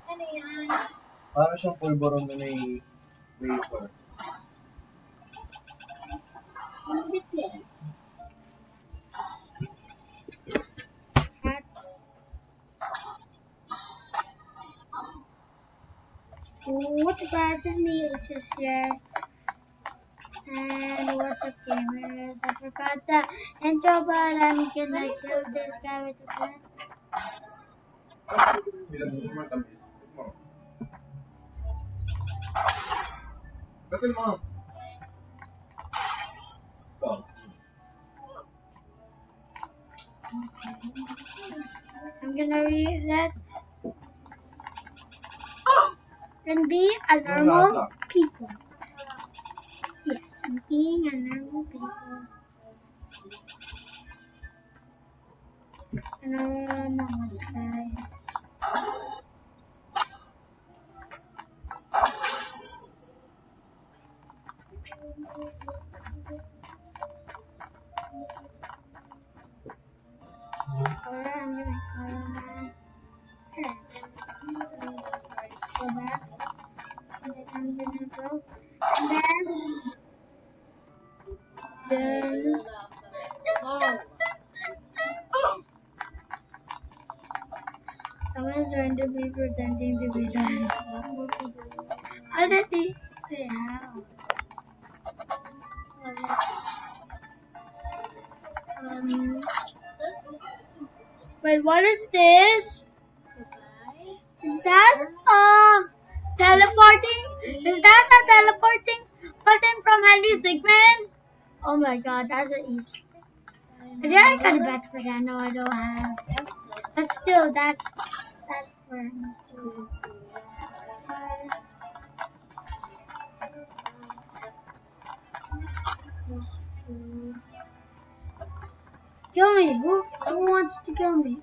Ano yan? Para siyang pulburon na may vapor. Ang bit yan. Hats. What's up guys, it's me, Alexis here. And what's up gamers? I forgot the intro, but I'm gonna kill this guy with a gun. Batil mo. I'm gonna reset and be a normal people. Yes, I'm being a normal people. A normal guy. Color, I'm gonna color my hair. Go back. And then I'm gonna go. And then someone is randomly pretending to be that. How did they? Wait, how? Wait, what is this? Is that teleporting? Is that a teleporting button from Handy Sigmund? Oh my god, that's an easy. I think I got a bet for that. No, I don't have. But still, that's for him too. Kill me. Who wants to kill me?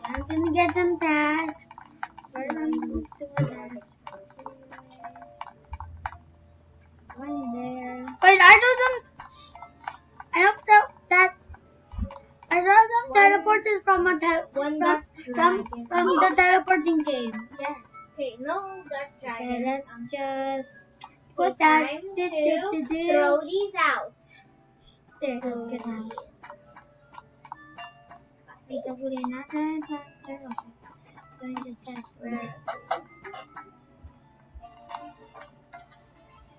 I'm gonna get some tasks. Wait, I do some. I hope that I saw some teleporters from the teleporting game. Yes. Okay, no dark dragon. Okay, let's just put that. Throw these out. There, let's get out. Hopefully not that. Okay. Going to start where.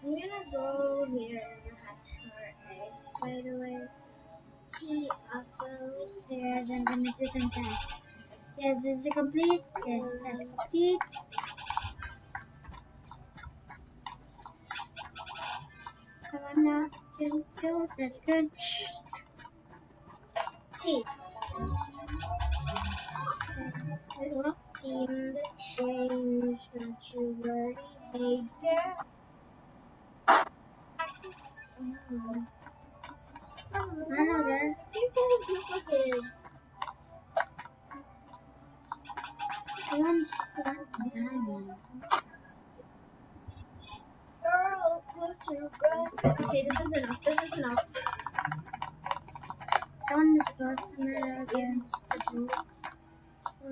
I'm gonna go here and hatch our eggs, by the way. Tea also. Yes, I'm gonna do some tasks. Yes, is it complete? Yes, task complete. Come on now. Kill. That's good. Tea. Wait, what? Seem to change natural behavior. I know that. You can duplicate. I want diamond. Girl, put your breath. Okay, this is enough. This is enough. Someone is good against the blue. I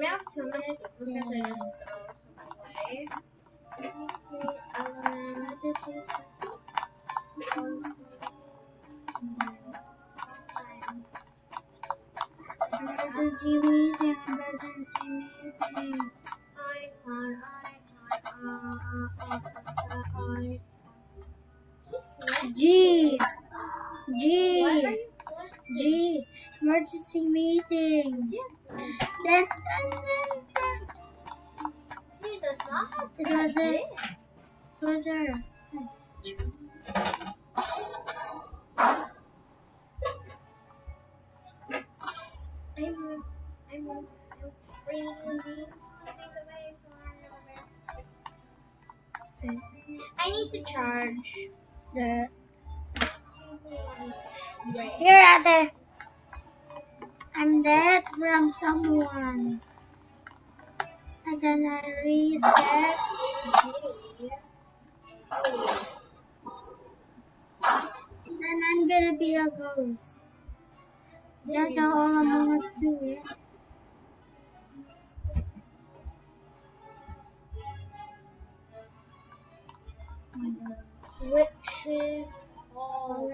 have too much because I just throw some away. Emergency meeting. G. Emergency meeting. Then. He does not have It was it. Was her. I'm reading these away, so I'm I need to charge. The Wait. here, ate. I'm dead from someone. And then I reset. Then I'm gonna be a ghost. That's how all Among Us do it. Which is called.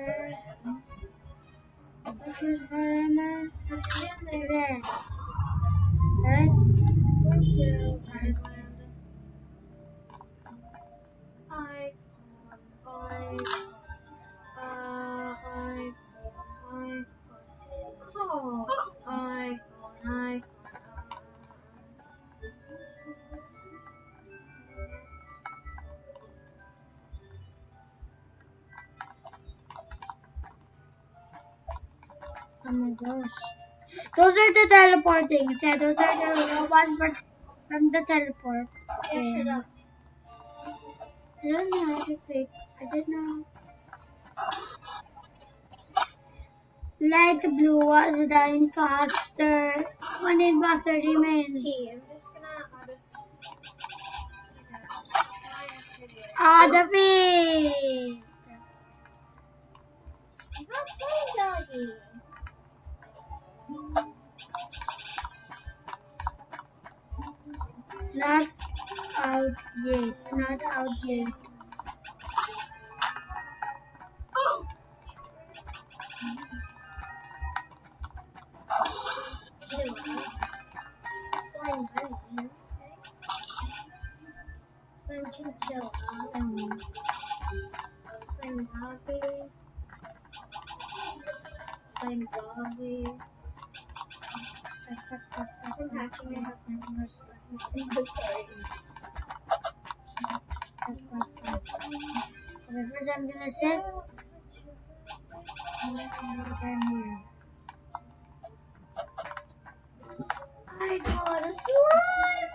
Which is Harama. There. Red. Red. I, I'm a ghost. Those are the teleporting. Yeah, those are the robots from the teleport. Yeah, shut up. I don't know how to click. I don't know. Light blue was the imposter. One imposter remains. Okay, I'm just gonna Ah, the feet. Not saying doggy. Not out yet. Not out yet. Chill out. Slime bunny. Slime can chill out. Slime doggy. Slime doggy. I'm hacking it up. Okay, first I'm gonna set. I got a slime!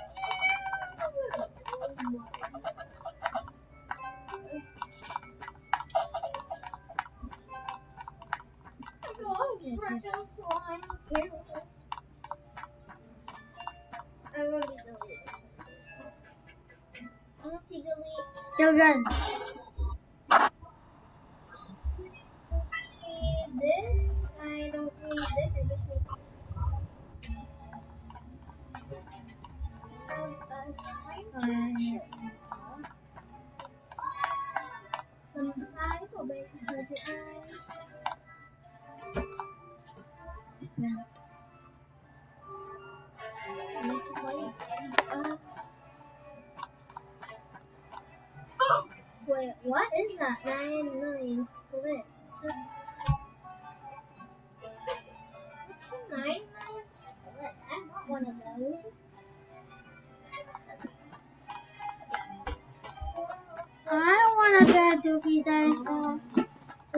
I got a slime too. I will be deleted. I want to delete. Children. Need this. I don't need this. I just need a slime catcher. I go back to the eye. Well, I need to play. Wait, what is that? 9 million splits. What's a 9 million split? I want one of those. I don't wanna try to be there to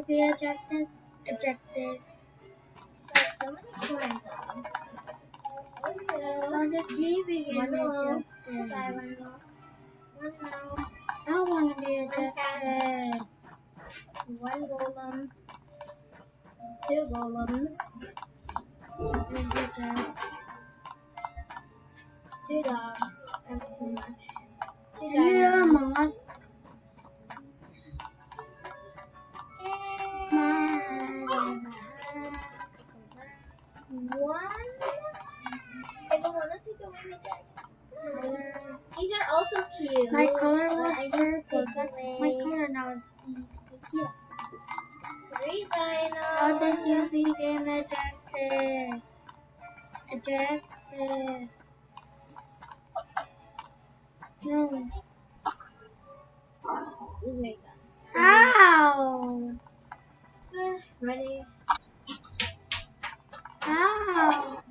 be ejected. Ejected. So many slime dogs. On the TV game One low. ejected. Bye, one low. One low. I don't wanna be ejected. One golem. 2 golems. Just eject. 2 dogs. I'm too much. 2 You're dinos. Among Us. One. I don't want to take away my dragon. These are also cute. My color but was I purple, take but away my color now is cute. 3 dinos. How did you become ejected? Ejected. No. Wait, Ow! ready? Ow!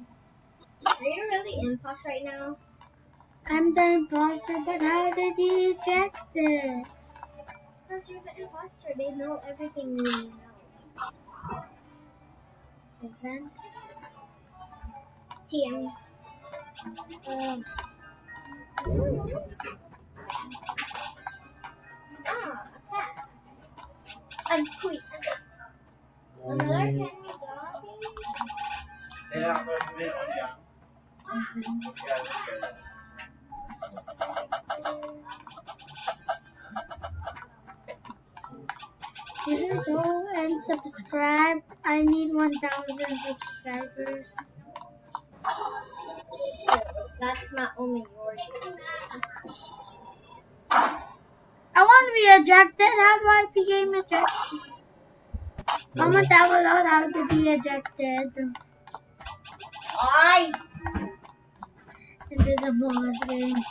Are you really in pause right now? I'm the imposter, but how did he eject it? Because you're the imposter. They know everything we know. Event. TM. You should go and subscribe. I need 1,000 subscribers. That's not only yours. I want to be ejected. How do I become ejected? Comment down below how to be ejected. Ay! It is Among Us game.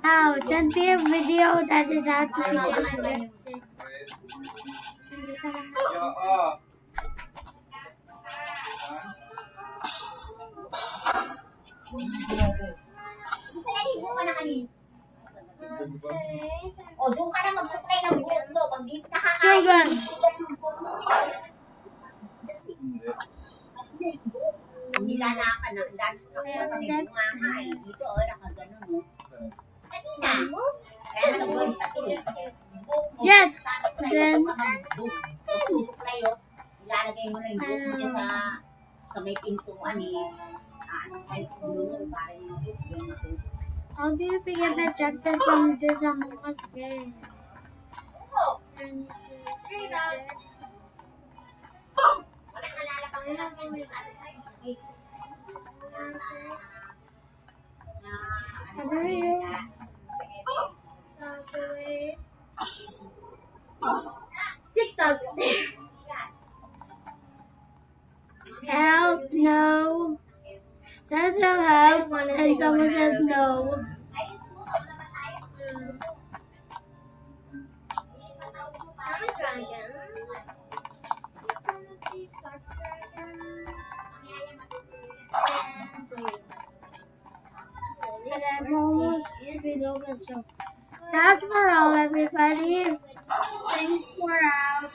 How? Send me a video that is how to become ejected. In this Among Us game. Sinahigo ka na kanina. O, doon ka na mag-supply ng buhok mo. Pag di Sugan. Nilala ka na. Dahil ko na sa may bumahay. Dito, nakaganon, no? Kanina. Kaya nag-buhay sa tilis. Jet. Then. Magsusupply, oh. Ilalagay mo na yung buhok mo dyan sa may pintuan, eh. Kahit kulungan, parang yung buhok yung matulog. How do you become ejected from this Among Us game? I need to reset. How are you? Wait. 6,000 there. Help, no. That's no help. And someone said no. But I'm almost below the show. That's for all, everybody. Thanks for out.